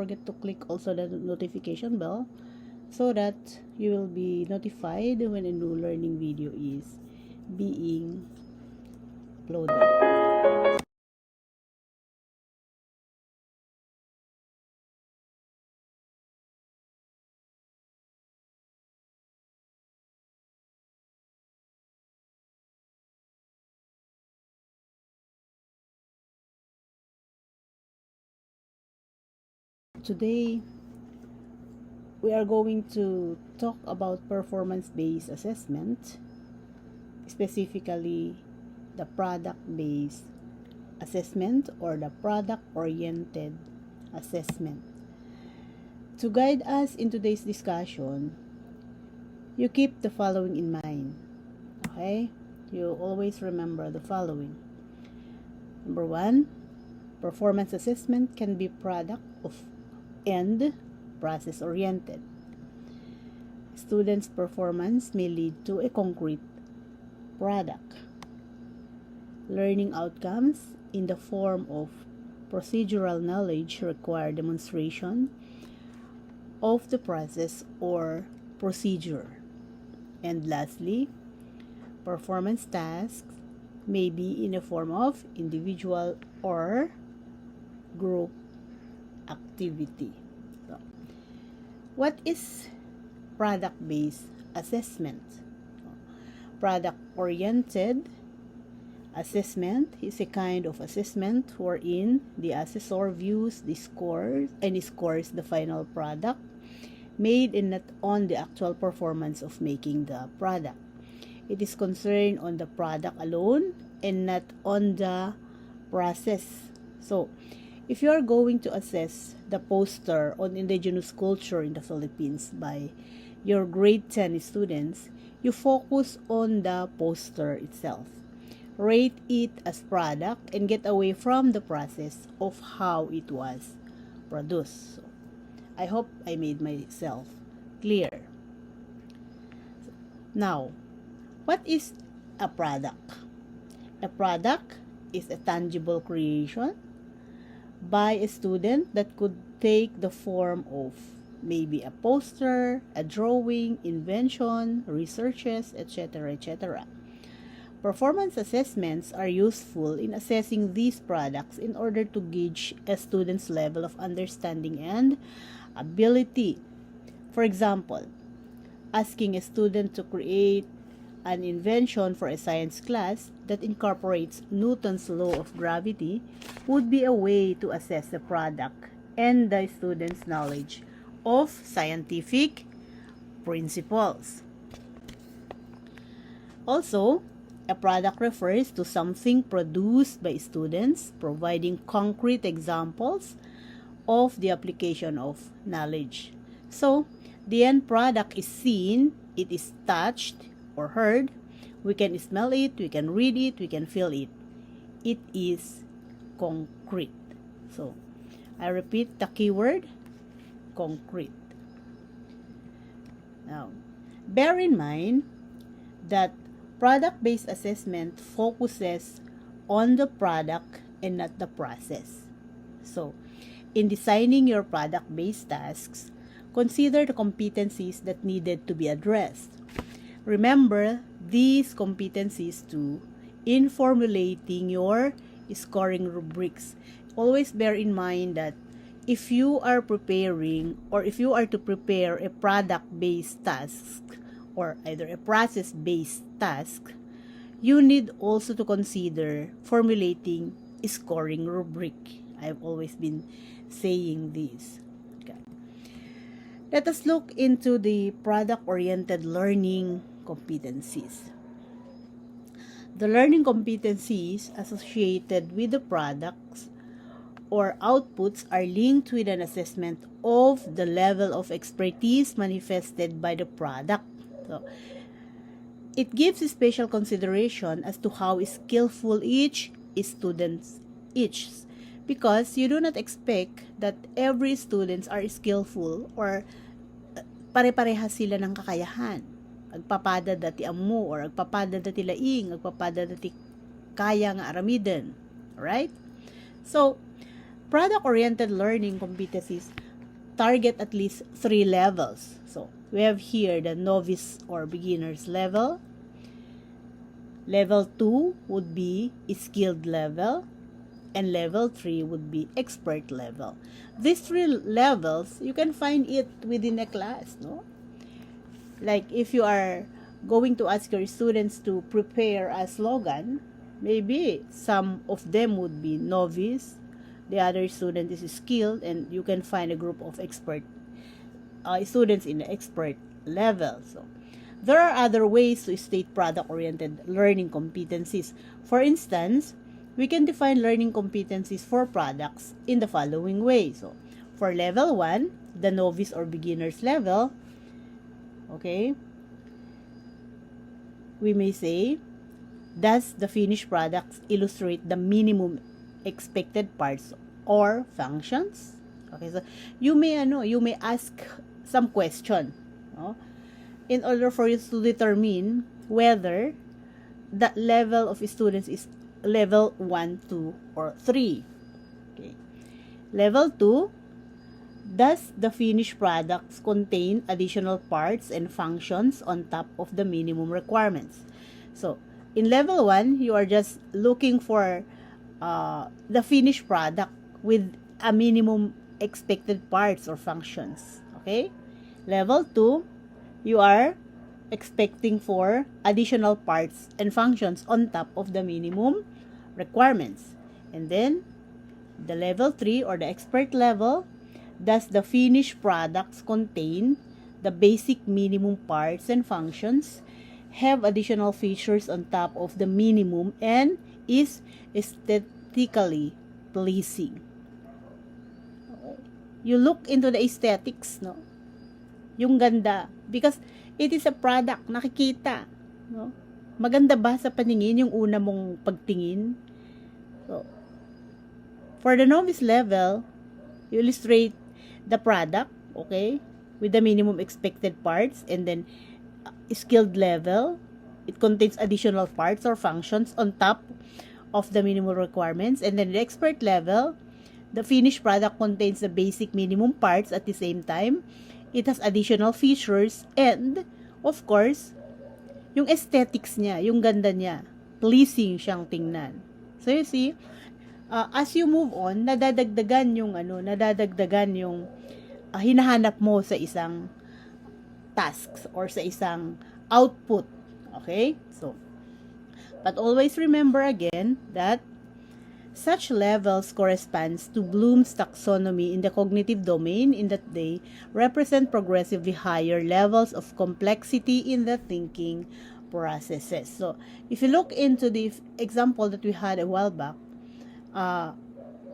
forget to click also the notification bell so that you will be notified when a new learning video is being uploaded. Today, we are going to talk about performance-based assessment, specifically the product-based assessment or the product-oriented assessment. To guide us in today's discussion, you keep the following in mind. Okay? You always remember the following. Number 1, performance assessment can be product of and process-oriented. Students' performance may lead to a concrete product. Learning outcomes in the form of procedural knowledge require demonstration of the process or procedure. And lastly, performance tasks may be in the form of individual or group activity. So, what is product-based assessment? Product-oriented assessment is a kind of assessment wherein the assessor views the scores and scores the final product made and not on the actual performance of making the product. It is concerned on the product alone and not on the process. So, if you are going to assess the poster on indigenous culture in the Philippines by your grade 10 students, you focus on the poster itself. Rate it as product and get away from the process of how it was produced. So, I hope I made myself clear. Now, what is a product? A product is a tangible creation by a student that could take the form of maybe a poster, a drawing, invention, researches, etc., etc. Performance assessments are useful in assessing these products in order to gauge a student's level of understanding and ability. For example, asking a student to create an invention for a science class that incorporates Newton's law of gravity would be a way to assess the product and the student's knowledge of scientific principles. Also, a product refers to something produced by students, providing concrete examples of the application of knowledge. So, the end product is seen, it is touched or heard, we can smell it, we can read it, we can feel it. It is concrete. So, I repeat the keyword, concrete. Now, bear in mind that product-based assessment focuses on the product and not the process. So, in designing your product-based tasks, consider the competencies that needed to be addressed. Remember these competencies too in formulating your scoring rubrics. Always bear in mind that if you are preparing or if you are to prepare a product-based task or either a process-based task, you need also to consider formulating a scoring rubric. I've always been saying this. Okay. Let us look into the product-oriented learning competencies. The learning competencies associated with the products or outputs are linked with an assessment of the level of expertise manifested by the product. So, it gives special consideration as to how skillful each student is, because you do not expect that every students are skillful or pare-parehas sila ng kakayahan. Agpapada dati amu or agpapada dati laing, agpapada dati kaya nga aramiden. Alright? So, product-oriented learning competencies target at least 3 levels. So, we have here the novice or beginner's level. Level 2 would be skilled level. And level 3 would be expert level. These 3 levels, you can find it within a class, no? Like, if you are going to ask your students to prepare a slogan, maybe some of them would be novice, the other student is skilled, and you can find a group of expert students in the expert level. So, there are other ways to state product-oriented learning competencies. For instance, we can define learning competencies for products in the following way. So, for level 1, the novice or beginner's level, okay, we may say, does the finished products illustrate the minimum expected parts or functions? Okay, so you may ask some question, no? In order for you to determine whether the level of students is level 1, 2, or 3. Okay. Level 2, does the finished products contain additional parts and functions on top of the minimum requirements? So, in level 1, you are just looking for the finished product with a minimum expected parts or functions. Okay? Level 2, you are expecting for additional parts and functions on top of the minimum requirements. And then, the level 3 or the expert level, does the finished products contain the basic minimum parts and functions, have additional features on top of the minimum, and is aesthetically pleasing? You look into the aesthetics, no? Yung ganda. Because it is a product, nakikita, no? Maganda ba sa paningin yung una mong pagtingin? So, for the novice level, you illustrate the product, okay, with the minimum expected parts, and then skilled level, it contains additional parts or functions on top of the minimum requirements, and then the expert level, the finished product contains the basic minimum parts at the same time. It has additional features, and, of course, yung aesthetics niya, yung ganda niya, pleasing siyang tingnan. So, you see, as you move on, nadadagdagan yung hinahanap mo sa isang tasks or sa isang output. Okay? So, but always remember again that such levels corresponds to Bloom's taxonomy in the cognitive domain, in that they represent progressively higher levels of complexity in the thinking processes. So, if you look into the example that we had a while back,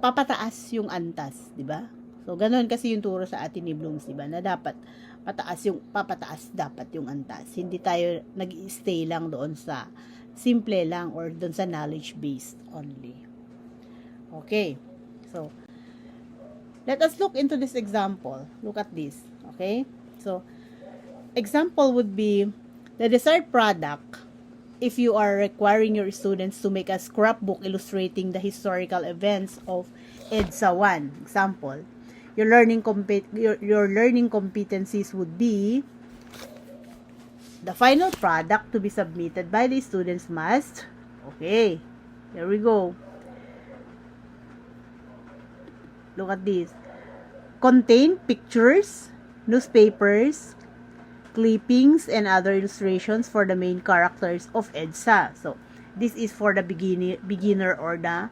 papataas yung antas, di ba? So, ganoon kasi yung turo sa atin ni Bloom's, di ba? Na dapat papataas dapat yung antas. Hindi tayo nag-stay lang doon sa simple lang or doon sa knowledge based only. Okay, so, let us look into this example. Look at this, okay? So, example would be the desired product if you are requiring your students to make a scrapbook illustrating the historical events of EDSA 1. Example, your learning competencies would be the final product to be submitted by the students must, okay, here we go. Look at this. Contain pictures, newspapers, clippings, and other illustrations for the main characters of EDSA. So, this is for the beginner or the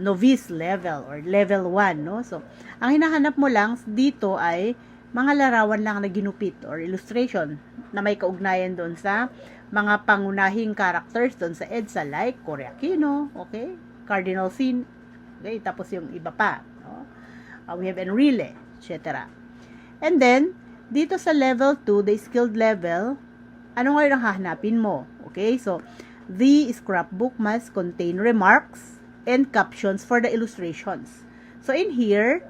novice level or level 1, no? So, ang hinahanap mo lang dito ay mga larawan lang na ginupit or illustration na may kaugnayan doon sa mga pangunahing characters doon sa EDSA like Koreakino, okay? Cardinal Sin, okay? Tapos yung iba pa. We have Enrile, etc. And then, dito sa level 2, the skilled level, ano ngayon ang hahanapin mo? Okay, so, the scrapbook must contain remarks and captions for the illustrations. So, in here,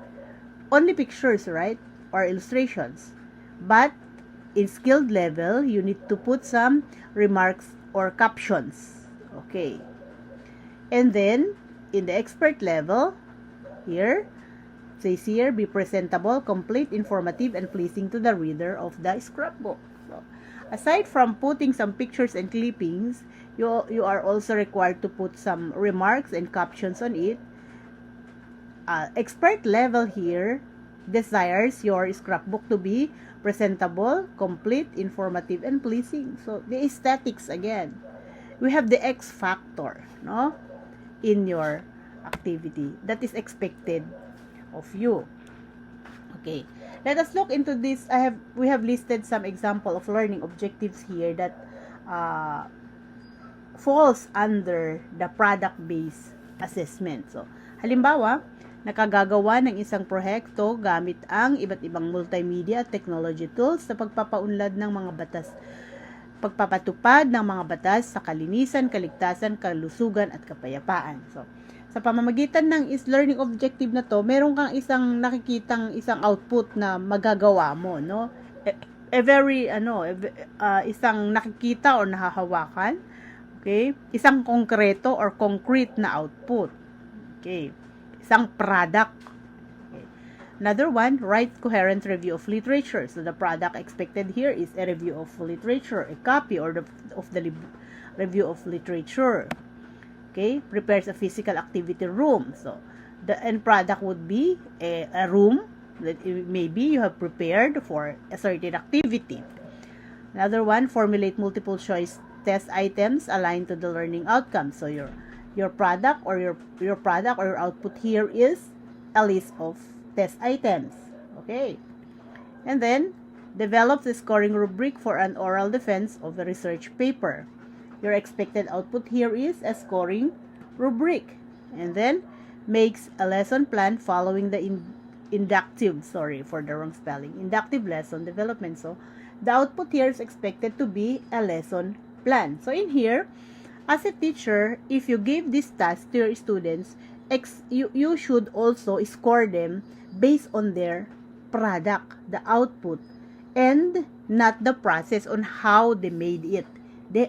only pictures, right? Or illustrations. But, in skilled level, you need to put some remarks or captions. Okay. And then, in the expert level, here, says here, be presentable, complete, informative, and pleasing to the reader of the scrapbook. So, aside from putting some pictures and clippings, you are also required to put some remarks and captions on it. Expert level here desires your scrapbook to be presentable, complete, informative, and pleasing. So, the aesthetics again. We have the X factor, no, in your activity that is expected of you. Okay, let us look into this. We have listed some example of learning objectives here that falls under the product-based assessment. So, halimbawa, nakagagawa ng isang proyekto gamit ang iba't ibang multimedia at technology tools sa pagpapaunlad ng mga batas, pagpapatupad ng mga batas sa kalinisan, kaligtasan, kalusugan at kapayapaan. So, sa pamamagitan ng learning objective na to, meron kang nakikitang isang output na magagawa mo, no? Isang nakikita or nahahawakan, okay? Isang konkreto or concrete na output. Okay? Isang product. Okay. Another one, write coherent review of literature. So the product expected here is a review of literature, a copy of the review of literature. Okay, prepares a physical activity room. So the end product would be a room that maybe you have prepared for a certain activity. Another one, formulate multiple choice test items aligned to the learning outcome. So your product or your product or your output here is a list of test items. Okay. And then develops a scoring rubric for an oral defense of a research paper. Your expected output here is a scoring rubric. And then makes a lesson plan following the inductive lesson development. So the output here is expected to be a lesson plan. So in here, as a teacher, if you give this task to your students, you should also score them based on their product, the output, and not the process on how they made it.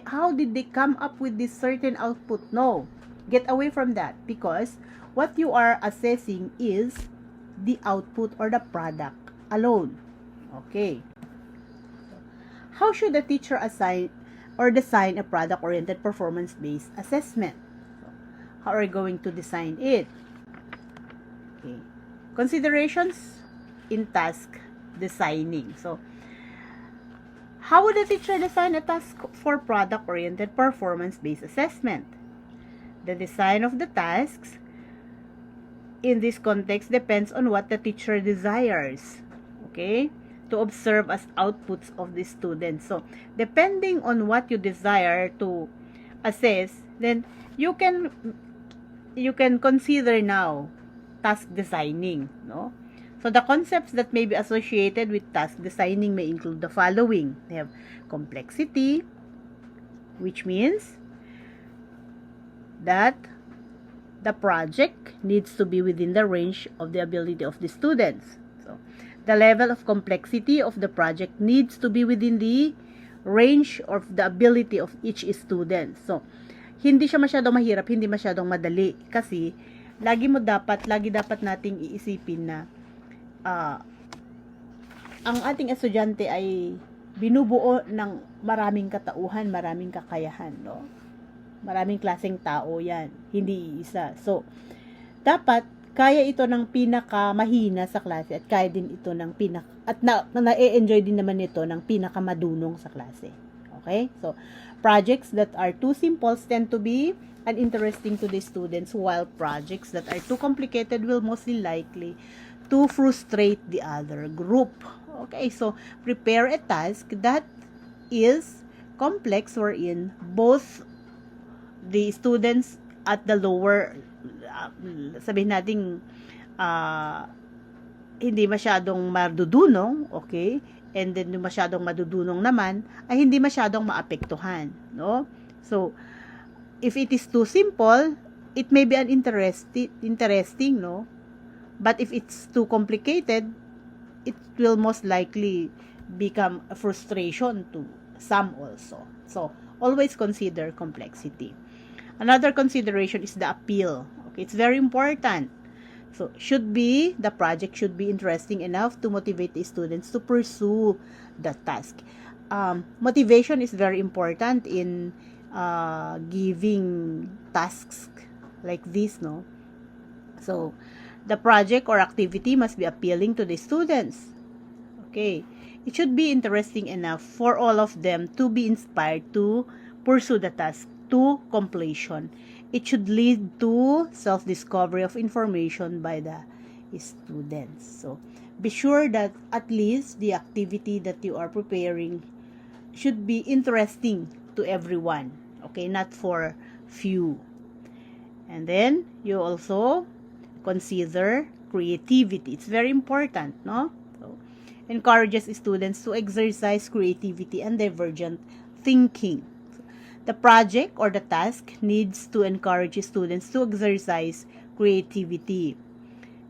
How did they come up with this certain output? No. Get away from that, because what you are assessing is the output or the product alone. Okay. How should a teacher assign or design a product-oriented performance-based assessment? So, how are you going to design it? Okay. Considerations in task designing. So, how would a teacher design a task for product-oriented performance-based assessment? The design of the tasks in this context depends on what the teacher desires, okay, to observe as outputs of the students. So, depending on what you desire to assess, then you can consider now task designing, no? So, the concepts that may be associated with task designing may include the following. They have complexity, which means that the project needs to be within the range of the ability of the students. So, the level of complexity of the project needs to be within the range of the ability of each student. So, hindi siya masyadong mahirap, hindi masyadong madali. Kasi, lagi dapat nating iisipin na ang ating estudyante ay binubuo ng maraming katauhan, maraming kakayahan, no? Maraming klaseng tao yan, hindi isa. So, dapat kaya ito ng pinakamahina sa klase at kaya din ito ng na-enjoy din naman ito ng pinakamadunong sa klase. Okay? So, projects that are too simple tend to be uninteresting to the students, while projects that are too complicated will mostly likely to frustrate the other group. Okay, so prepare a task that is complex wherein both the students at the lower, sabihin natin, hindi masyadong madudunong, okay, and then yung masyadong madudunong naman ay hindi masyadong maapektuhan, no? So, if it is too simple, it may be interesting, no? But if it's too complicated, it will most likely become a frustration to some also. So, always consider complexity. Another consideration is the appeal. Okay, it's very important So, the project should be interesting enough to motivate the students to pursue the task. Motivation is very important in giving tasks like this, no? So, the project or activity must be appealing to the students. Okay. It should be interesting enough for all of them to be inspired to pursue the task to completion. It should lead to self-discovery of information by the students. So, be sure that at least the activity that you are preparing should be interesting to everyone. Okay, not for few. And then, you also consider creativity. It's very important, no? So, encourages students to exercise creativity and divergent thinking. The project or the task needs to encourage students to exercise creativity.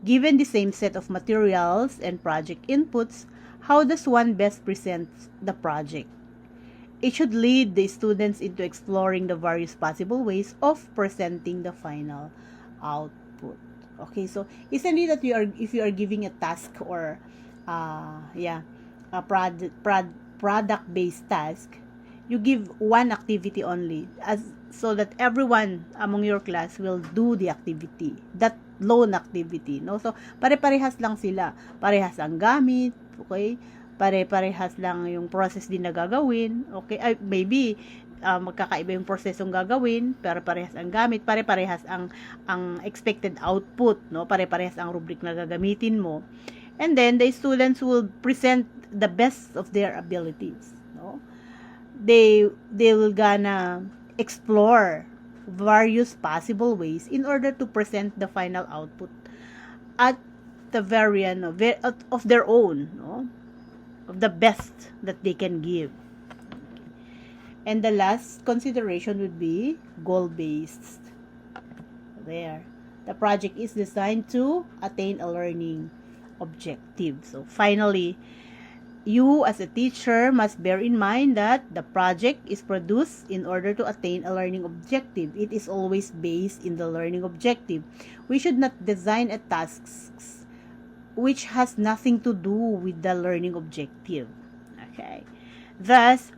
Given the same set of materials and project inputs, how does one best present the project? It should lead the students into exploring the various possible ways of presenting the final output. Okay, so isn't it that if you are giving a task or a product-based task, you give one activity only so that everyone among your class will do the activity, that lone activity, no? So pare-parehas lang sila, parehas ang gamit, okay, pare-parehas lang yung process din na gagawin, okay, maybe magkakaiba yung prosesong gagawin, pero parehas ang gamit, pare-parehas ang expected output, no? Pare-parehas ang rubric na gagamitin mo, and then the students will present the best of their abilities, no? They will gonna explore various possible ways in order to present the final output at the very end of their own, no? Of the best that they can give. And the last consideration would be goal-based. There. The project is designed to attain a learning objective. So, finally, you as a teacher must bear in mind that the project is produced in order to attain a learning objective. It is always based in the learning objective. We should not design a task which has nothing to do with the learning objective. Okay. Thus,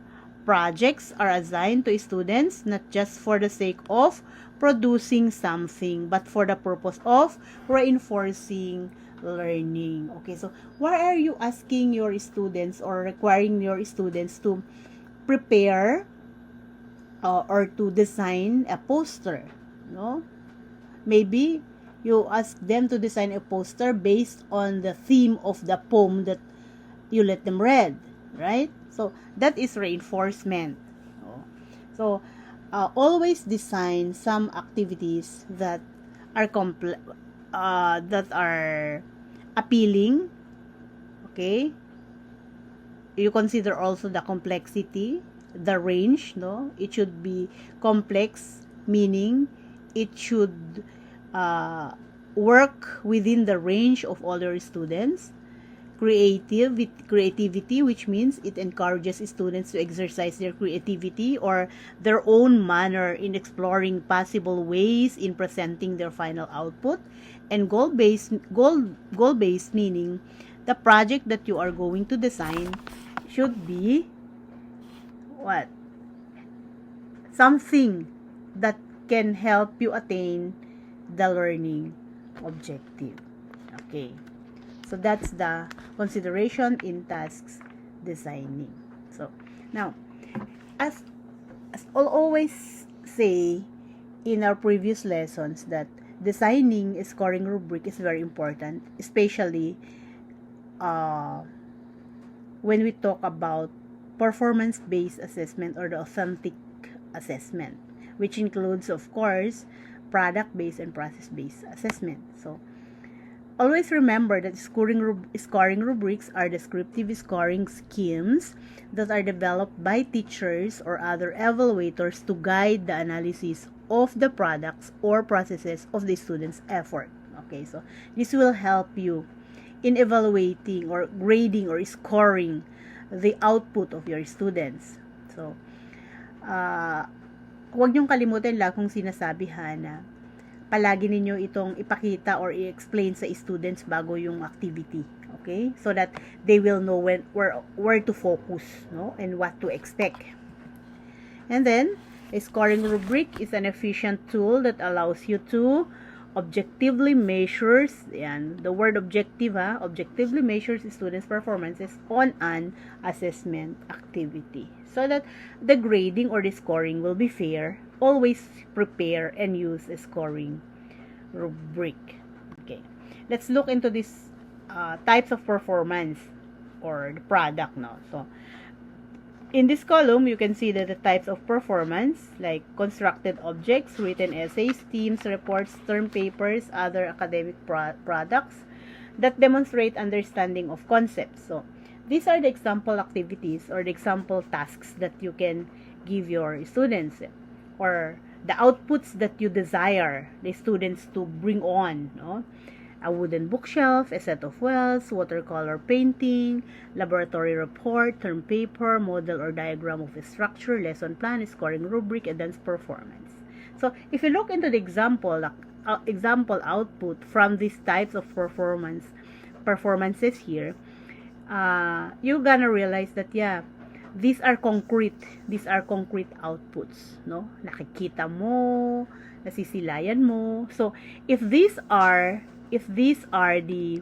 projects are assigned to students not just for the sake of producing something, but for the purpose of reinforcing learning. Okay, so why are you asking your students or requiring your students to prepare or to design a poster? No? Maybe you ask them to design a poster based on the theme of the poem that you let them read, right? So that is reinforcement. So always design some activities that are appealing. Okay, you consider also the complexity, the range, no? It should be complex, meaning it should work within the range of other students. Creativity, which means it encourages students to exercise their creativity or their own manner in exploring possible ways in presenting their final output. And goal-based meaning the project that you are going to design should be what? Something that can help you attain the learning objective. Okay. So that's the consideration in tasks designing. So now, as I'll always say in our previous lessons, that designing a scoring rubric is very important, especially when we talk about performance-based assessment or the authentic assessment, which includes, of course, product-based and process-based assessment. So always remember that scoring rubrics are descriptive scoring schemes that are developed by teachers or other evaluators to guide the analysis of the products or processes of the student's effort. Okay, so this will help you in evaluating or grading or scoring the output of your students. So, huwag niyong kalimutan lang kung sinasabi na palagi ninyo itong ipakita or i-explain sa students bago yung activity. Okay? So that they will know where to focus, no? And what to expect. And then, a scoring rubric is an efficient tool that allows you to objectively measures, yan, the word objective, objectively measures students' performances on an assessment activity. So that the grading or the scoring will be fair, always prepare and use a scoring rubric. Okay, let's look into these types of performance or the product now. So, in this column, you can see that the types of performance, like constructed objects, written essays, themes, reports, term papers, other academic products that demonstrate understanding of concepts. So, these are the example activities or the example tasks that you can give your students, or the outputs that you desire the students to bring on, no? A wooden bookshelf, a set of wells, watercolor painting, laboratory report, term paper, model or diagram of a structure, lesson plan, scoring rubric, and dance performance. So, if you look into the example output from these types of performances here, you're gonna realize that, yeah, these are concrete outputs, no? Nakikita mo, nasisilayan mo. So, if these are the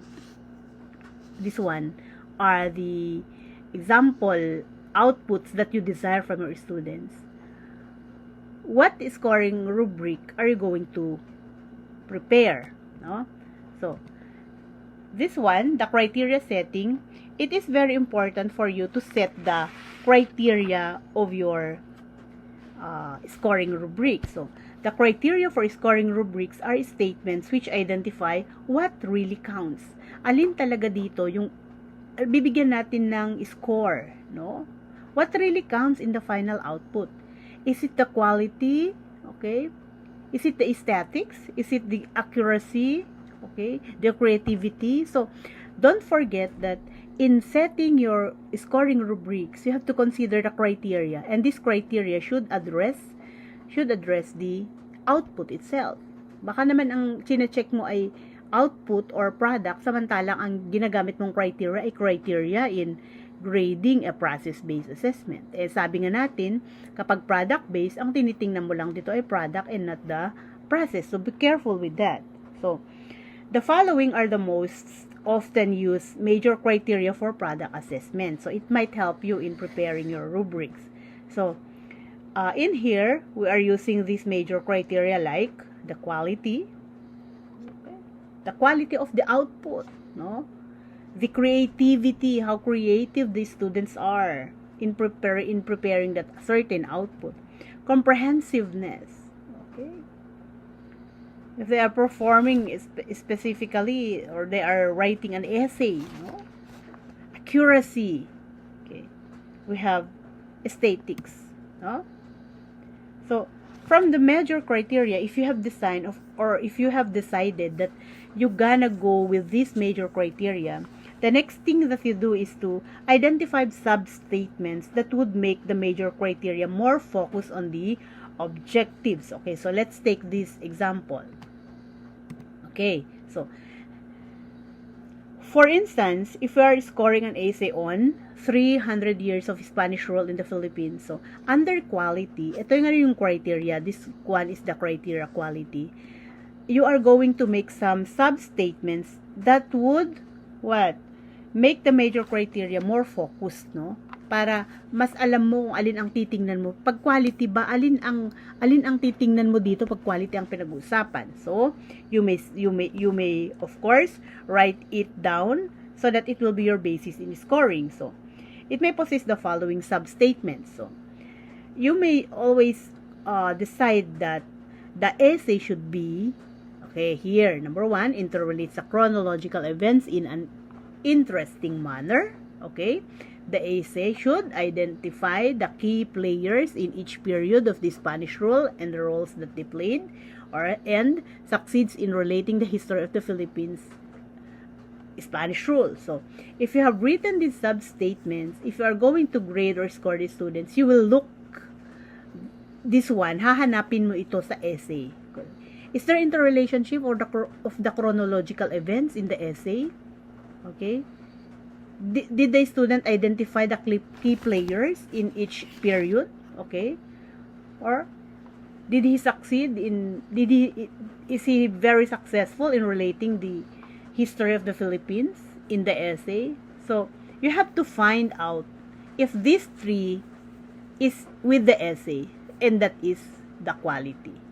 example outputs that you desire from your students, what scoring rubric are you going to prepare, no? So, this one, the criteria setting, it is very important for you to set the criteria of your scoring rubric. So, the criteria for scoring rubrics are statements which identify what really counts. Alin talaga dito yung bibigyan natin ng score, no? What really counts in the final output? Is it the quality? Okay? Is it the aesthetics? Is it the accuracy? Okay? The creativity? So, don't forget that in setting your scoring rubrics, you have to consider the criteria, and this criteria should address the output itself. Baka naman ang chine-check mo ay output or product, samantalang ang ginagamit mong criteria in grading a process-based assessment. Sabi nga natin, kapag product-based, ang tinitingnan mo lang dito ay product and not the process. So, be careful with that. So, the following are the most often used major criteria for product assessment. So, it might help you in preparing your rubrics. So, in here, we are using these major criteria like the quality of the output, no? The creativity, how creative the students are in preparing that certain output. Comprehensiveness, okay? If they are performing specifically, or they are writing an essay, no? Accuracy, okay? We have aesthetics, no? So, from the major criteria, if you have decided that you're gonna go with this major criteria, the next thing that you do is to identify sub-statements that would make the major criteria more focused on the objectives. Okay, so let's take this example. Okay, so for instance, if we are scoring an essay on 300 years of Spanish rule in the Philippines, so under quality, ito yung criteria, this one is the criteria quality, you are going to make some sub-statements that would, make the major criteria more focused, no? Para mas alam mo kung alin ang titingnan mo. Pag quality ba, alin ang titingnan mo dito pag quality ang pinag-uusapan. So, you may of course write it down so that it will be your basis in scoring. So, it may possess the following sub-statements. So, you may always decide that the essay should be, okay, here, number 1, interrelates the chronological events in an interesting manner. Okay, the essay should identify the key players in each period of the Spanish rule and the roles that they played, and succeeds in relating the history of the Philippines Spanish rule. So, if you have written these sub-statements, if you are going to grade or score the students, you will look this one, hahanapin mo ito sa essay. Is there interrelationship or of the chronological events in the essay? Okay. Did the student identify the key players in each period? Okay. Or did he succeed in, is he very successful in relating the history of the Philippines in the essay? So, you have to find out if these three is with the essay, and that is the quality.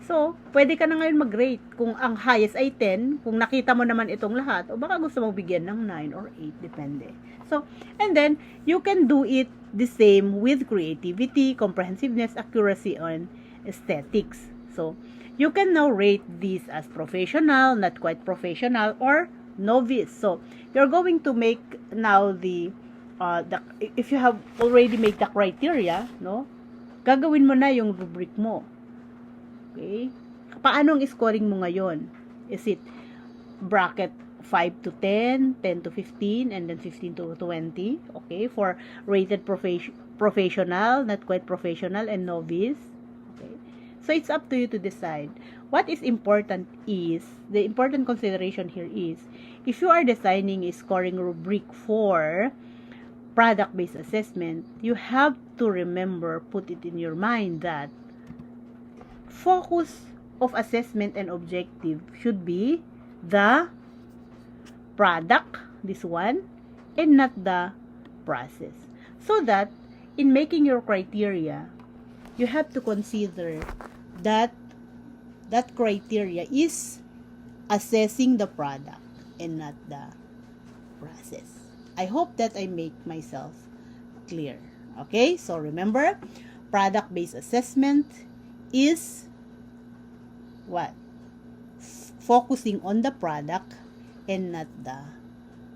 So, pwede ka na ngayon mag-rate. Kung ang highest ay 10, kung nakita mo naman itong lahat, o baka gusto mong bigyan ng 9 or 8, depende. So, and then, you can do it the same with creativity, comprehensiveness, accuracy, and aesthetics. So, you can now rate these as professional, not quite professional, or novice. So, you're going to make now if you have already made the criteria, no? Gagawin mo na yung rubric mo. Okay? Paano ang scoring mo ngayon? Is it bracket 5 to 10, 10 to 15, and then 15 to 20? Okay? For rated professional, not quite professional, and novice. Okay? So, it's up to you to decide. What is important is, the important consideration here is, if you are designing a scoring rubric for product-based assessment, you have to remember, put it in your mind that focus of assessment and objective should be the product, this one, and not the process. So that, in making your criteria, you have to consider that that criteria is assessing the product and not the process. I hope that I make myself clear. Okay, so remember, product-based assessment is what? Focusing on the product and not the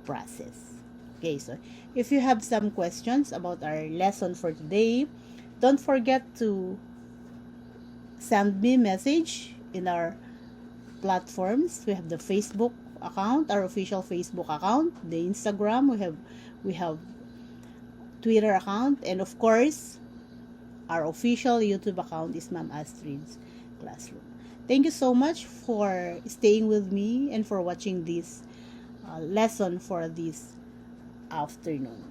process. Okay, so if you have some questions about our lesson for today, don't forget to send me a message in our platforms. We have the Facebook account, our official Facebook account, the Instagram, we have Twitter account, and of course, our official YouTube account is Ma'am Astrid's Classroom. Thank you so much for staying with me and for watching this lesson for this afternoon.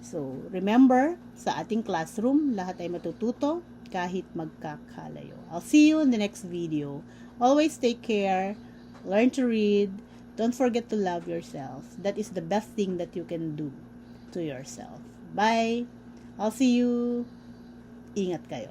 So, remember, sa ating classroom, lahat ay matututo kahit magkakalayo. I'll see you in the next video. Always take care, learn to read, don't forget to love yourself. That is the best thing that you can do to yourself. Bye! I'll see you. Ingat kayo.